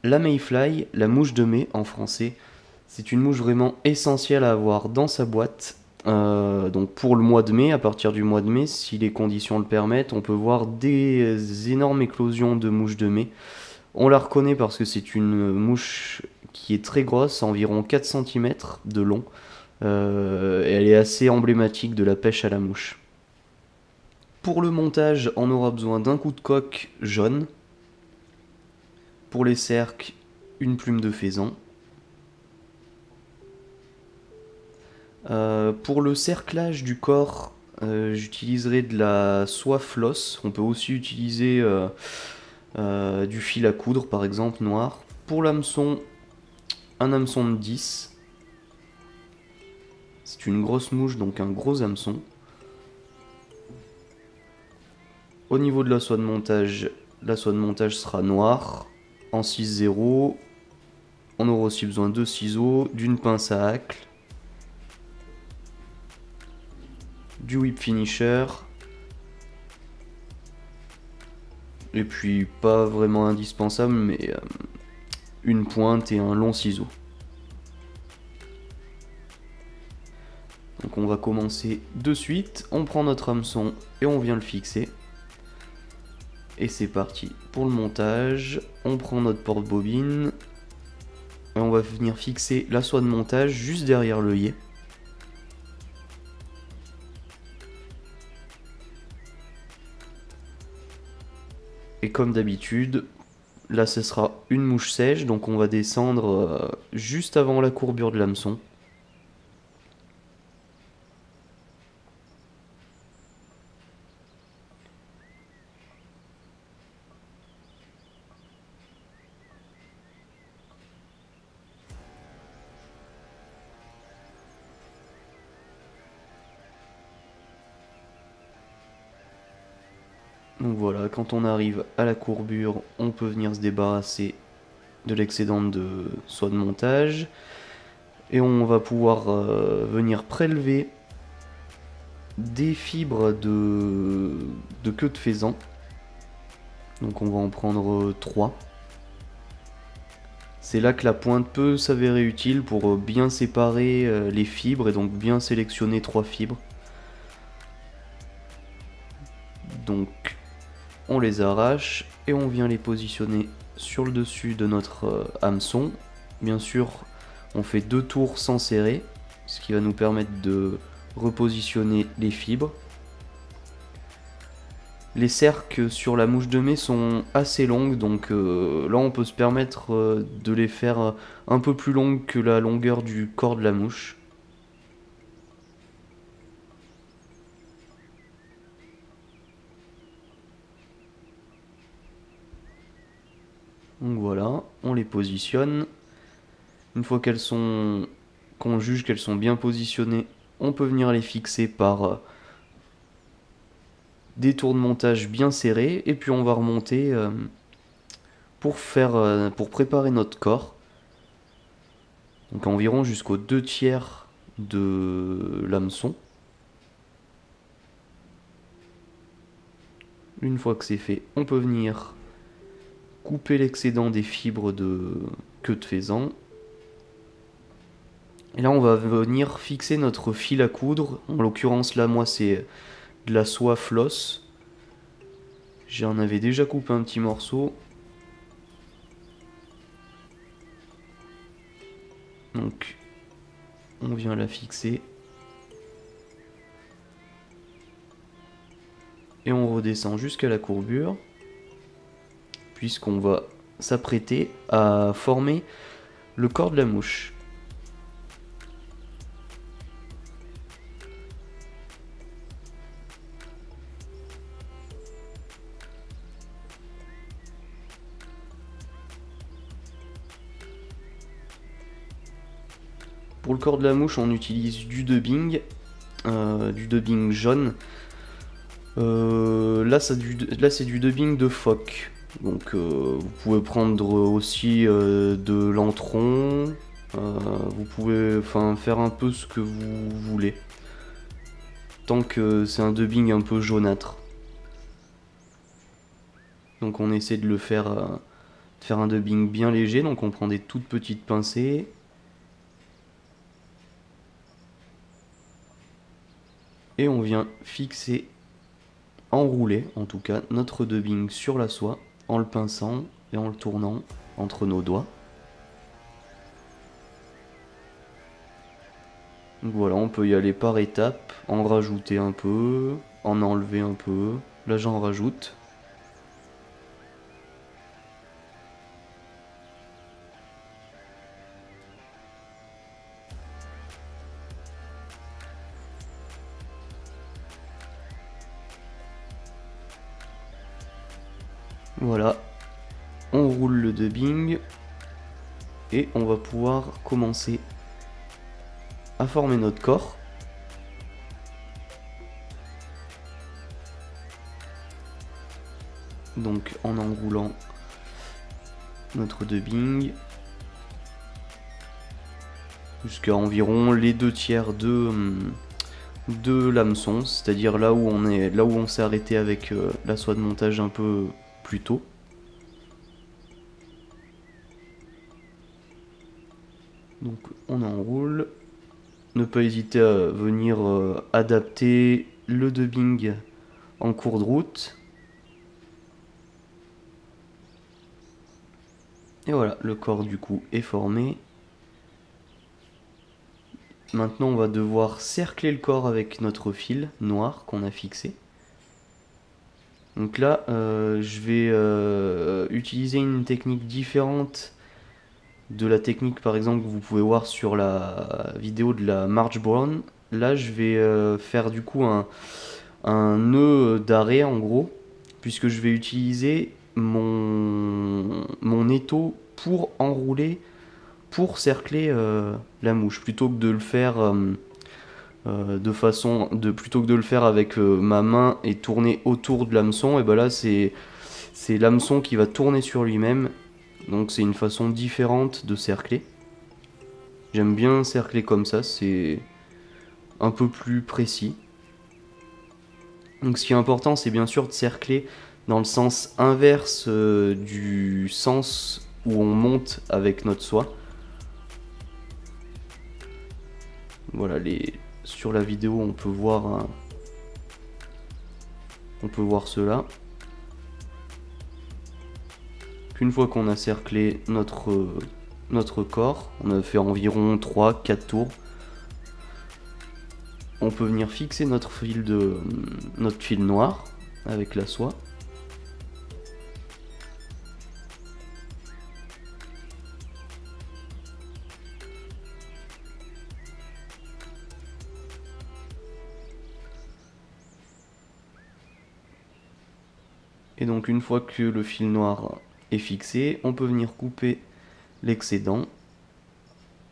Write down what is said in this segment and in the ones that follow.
La mayfly, la mouche de mai en français, c'est une mouche vraiment essentielle à avoir dans sa boîte. Donc pour le mois de mai, à partir du mois de mai, si les conditions le permettent, on peut voir des énormes éclosions de mouches de mai. On la reconnaît parce que c'est une mouche qui est très grosse, environ 4 cm de long. Et elle est assez emblématique de la pêche à la mouche. Pour le montage, on aura besoin d'un coup de coque jaune. Pour les cercles, une plume de faisan. Pour le cerclage du corps, j'utiliserai de la soie floss. On peut aussi utiliser du fil à coudre, par exemple, noir. Pour l'hameçon, un hameçon de 10. C'est une grosse mouche, donc un gros hameçon. Au niveau de la soie de montage sera noire, en 6-0. On aura aussi besoin de ciseaux, d'une pince à hacle, du whip finisher, et puis pas vraiment indispensable, mais une pointe et un long ciseau. Donc on va commencer de suite, on prend notre hameçon et on vient le fixer. Et c'est parti pour le montage, on prend notre porte-bobine, et on va venir fixer la soie de montage juste derrière l'œillet. Et comme d'habitude, là ce sera une mouche sèche, donc on va descendre juste avant la courbure de l'hameçon. Donc voilà, quand on arrive à la courbure, on peut venir se débarrasser de l'excédent de soie de montage. Et on va pouvoir venir prélever des fibres de queue de faisan. Donc on va en prendre 3. C'est là que la pointe peut s'avérer utile pour bien séparer les fibres et donc bien sélectionner 3 fibres. Donc on les arrache et on vient les positionner sur le dessus de notre hameçon. Bien sûr, on fait 2 tours sans serrer, ce qui va nous permettre de repositionner les fibres. Les cercles sur la mouche de mai sont assez longues, donc là on peut se permettre de les faire un peu plus longues que la longueur du corps de la mouche. Donc voilà, on les positionne. Une fois qu'on juge qu'elles sont bien positionnées, on peut venir les fixer par des tours de montage bien serrés, et puis on va remonter pour préparer notre corps. Donc environ jusqu'aux 2/3 de l'hameçon. Une fois que c'est fait, on peut venir couper l'excédent des fibres de queue de faisan. Et là on va venir fixer notre fil à coudre. En l'occurrence là moi c'est de la soie floss. J'en avais déjà coupé un petit morceau. Donc on vient la fixer. Et on redescend jusqu'à la courbure. Puisqu'on va s'apprêter à former le corps de la mouche. Pour le corps de la mouche, on utilise du dubbing jaune. Là, c'est du dubbing de phoque. Donc, vous pouvez prendre aussi de l'antron. Vous pouvez faire un peu ce que vous voulez. Tant que c'est un dubbing un peu jaunâtre. Donc, on essaie de le faire faire un dubbing bien léger, donc on prend des toutes petites pincées. Et on vient fixer, enrouler en tout cas, notre dubbing sur la soie en le pinçant et en le tournant entre nos doigts. Donc voilà, on peut y aller par étapes, en rajouter un peu, en enlever un peu. Là j'en rajoute. Voilà, on roule le dubbing et on va pouvoir commencer à former notre corps. Donc en enroulant notre dubbing jusqu'à environ les 2/3 de l'hameçon, c'est-à-dire là où on s'est arrêté avec la soie de montage un peu plus tôt. Donc on enroule. Ne pas hésiter à venir adapter le dubbing en cours de route. Et voilà, le corps du coup est formé. Maintenant on va devoir cercler le corps avec notre fil noir qu'on a fixé. Donc là je vais utiliser une technique différente de la technique par exemple que vous pouvez voir sur la vidéo de la March Brown. Là je vais faire du coup un nœud d'arrêt en gros, puisque je vais utiliser mon étau pour enrouler, pour cercler la mouche, plutôt que de le faire plutôt que de le faire avec ma main et tourner autour de l'hameçon. Et ben là c'est l'hameçon qui va tourner sur lui-même, donc c'est une façon différente de cercler. J'aime bien cercler comme ça, c'est un peu plus précis. Donc ce qui est important, c'est bien sûr de cercler dans le sens inverse du sens où on monte avec notre soie. Voilà, sur la vidéo on peut voir cela. Une fois qu'on a cerclé notre corps, on a fait environ 3-4 tours, on peut venir fixer notre fil noir avec la soie. Et donc une fois que le fil noir est fixé, on peut venir couper l'excédent.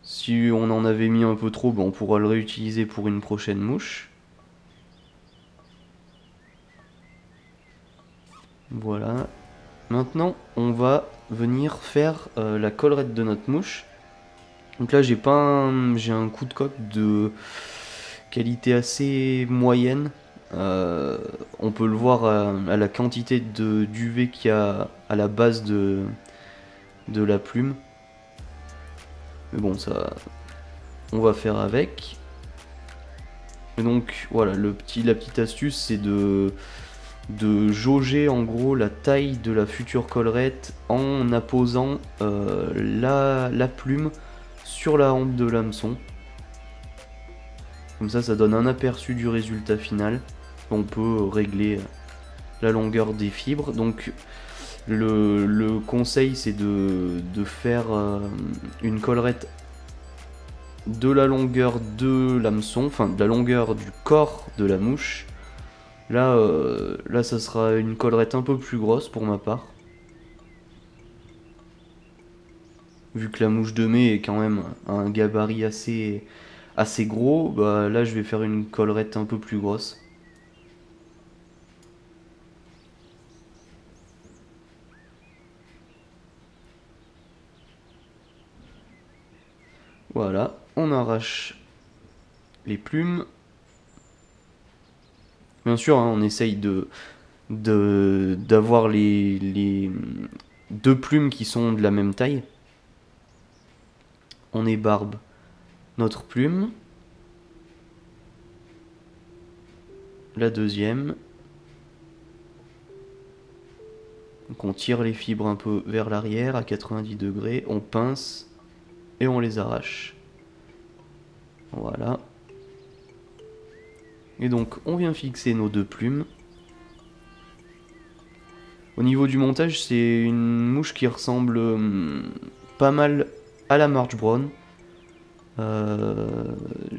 Si on en avait mis un peu trop, on pourra le réutiliser pour une prochaine mouche. Voilà. Maintenant, on va venir faire la collerette de notre mouche. Donc là, j'ai un coup de coque de qualité assez moyenne. On peut le voir à la quantité d'UV qu'il y a à la base de la plume. Mais bon, ça, on va faire avec. Et donc voilà, la petite astuce, c'est de jauger en gros la taille de la future collerette en apposant la plume sur la hampe de l'hameçon. Comme ça donne un aperçu du résultat final. On peut régler la longueur des fibres. Donc le conseil, c'est de faire une collerette de la longueur de l'hameçon, enfin de la longueur du corps de la mouche. Là, ça sera une collerette un peu plus grosse pour ma part. Vu que la mouche de mai est quand même un gabarit assez gros, bah là je vais faire une collerette un peu plus grosse. Voilà, on arrache les plumes. Bien sûr, hein, on essaye d'avoir deux plumes qui sont de la même taille. On ébarbe notre plume. La deuxième. Donc on tire les fibres un peu vers l'arrière à 90 degrés, on pince et on les arrache. Voilà. Et donc on vient fixer nos deux plumes. Au niveau du montage, c'est une mouche qui ressemble pas mal à la March Brown.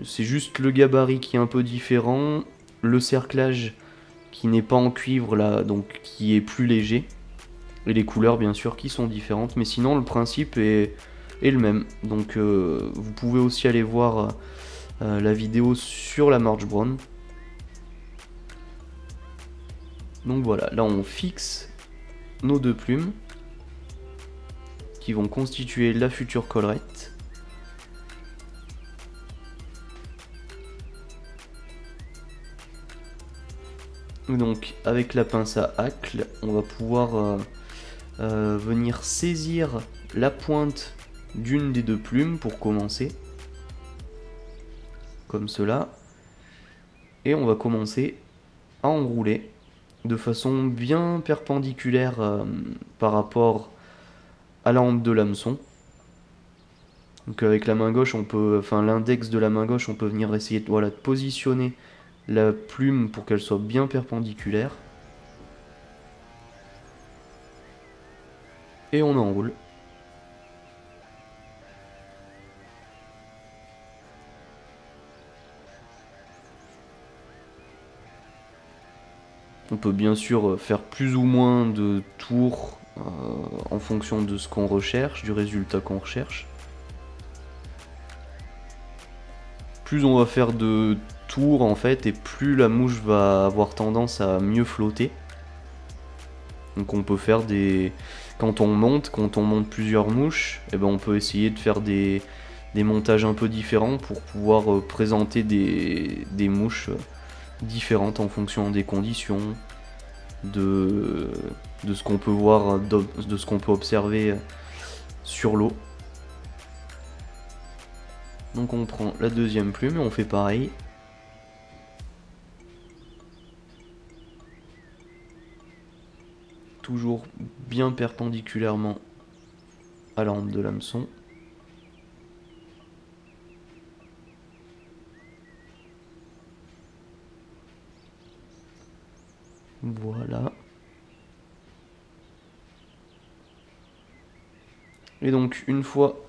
C'est juste le gabarit qui est un peu différent, le cerclage qui n'est pas en cuivre là, donc qui est plus léger, et les couleurs bien sûr qui sont différentes, mais sinon le principe est le même. Donc vous pouvez aussi aller voir la vidéo sur la March Brown. Donc voilà, là on fixe nos deux plumes qui vont constituer la future collerette. Donc avec la pince à hacle, on va pouvoir venir saisir la pointe d'une des deux plumes pour commencer, comme cela, et on va commencer à enrouler de façon bien perpendiculaire par rapport à la hampe de l'hameçon. Donc avec la main gauche, on peut, enfin l'index de la main gauche, on peut venir essayer de, voilà, de positionner la plume pour qu'elle soit bien perpendiculaire. Et on enroule. On peut bien sûr faire plus ou moins de tours en fonction de ce qu'on recherche, du résultat qu'on recherche. Plus on va faire de tours en fait, et plus la mouche va avoir tendance à mieux flotter. Donc on peut faire des... Quand on monte plusieurs mouches, et ben on peut essayer de faire des montages un peu différents pour pouvoir présenter des mouches différentes en fonction des conditions, de ce qu'on peut voir, de ce qu'on peut observer sur l'eau. Donc on prend la deuxième plume et on fait pareil. Toujours bien perpendiculairement à la hampe de l'hameçon. Voilà. Et donc une fois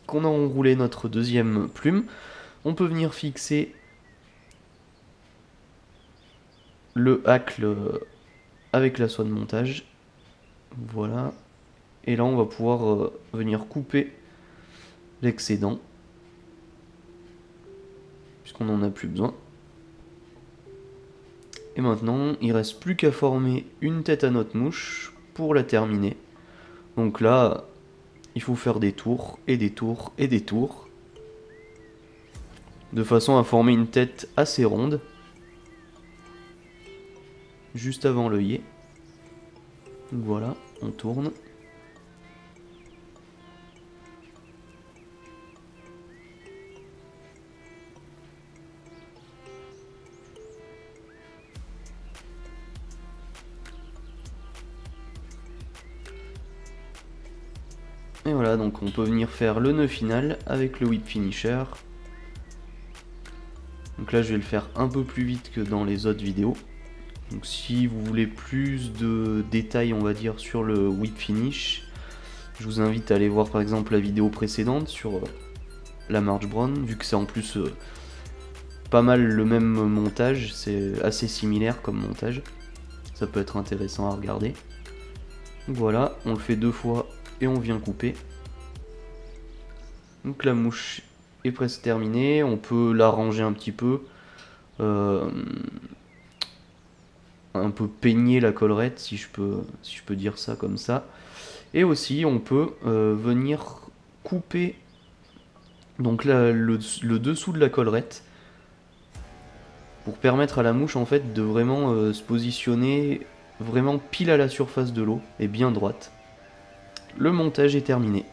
qu'on a enroulé notre deuxième plume, on peut venir fixer le hacle avec la soie de montage. Voilà. Et là on va pouvoir venir couper l'excédent, puisqu'on n'en a plus besoin. Et maintenant il reste plus qu'à former une tête à notre mouche pour la terminer. Donc là il faut faire des tours et des tours et des tours, de façon à former une tête assez ronde, juste avant l'œillet. Voilà, on tourne. Et voilà, donc on peut venir faire le nœud final avec le whip finisher. Donc là je vais le faire un peu plus vite que dans les autres vidéos. Donc si vous voulez plus de détails on va dire sur le whip finish, je vous invite à aller voir par exemple la vidéo précédente sur la March Brown, vu que c'est en plus pas mal le même montage, c'est assez similaire comme montage. Ça peut être intéressant à regarder. Donc voilà, on le fait deux fois et on vient couper. Donc la mouche est presque terminée, on peut l'arranger un petit peu, un peu peigner la collerette si je peux dire ça comme ça. Et aussi on peut venir couper donc là, le dessous de la collerette pour permettre à la mouche en fait de vraiment se positionner vraiment pile à la surface de l'eau et bien droite. le montage est terminé.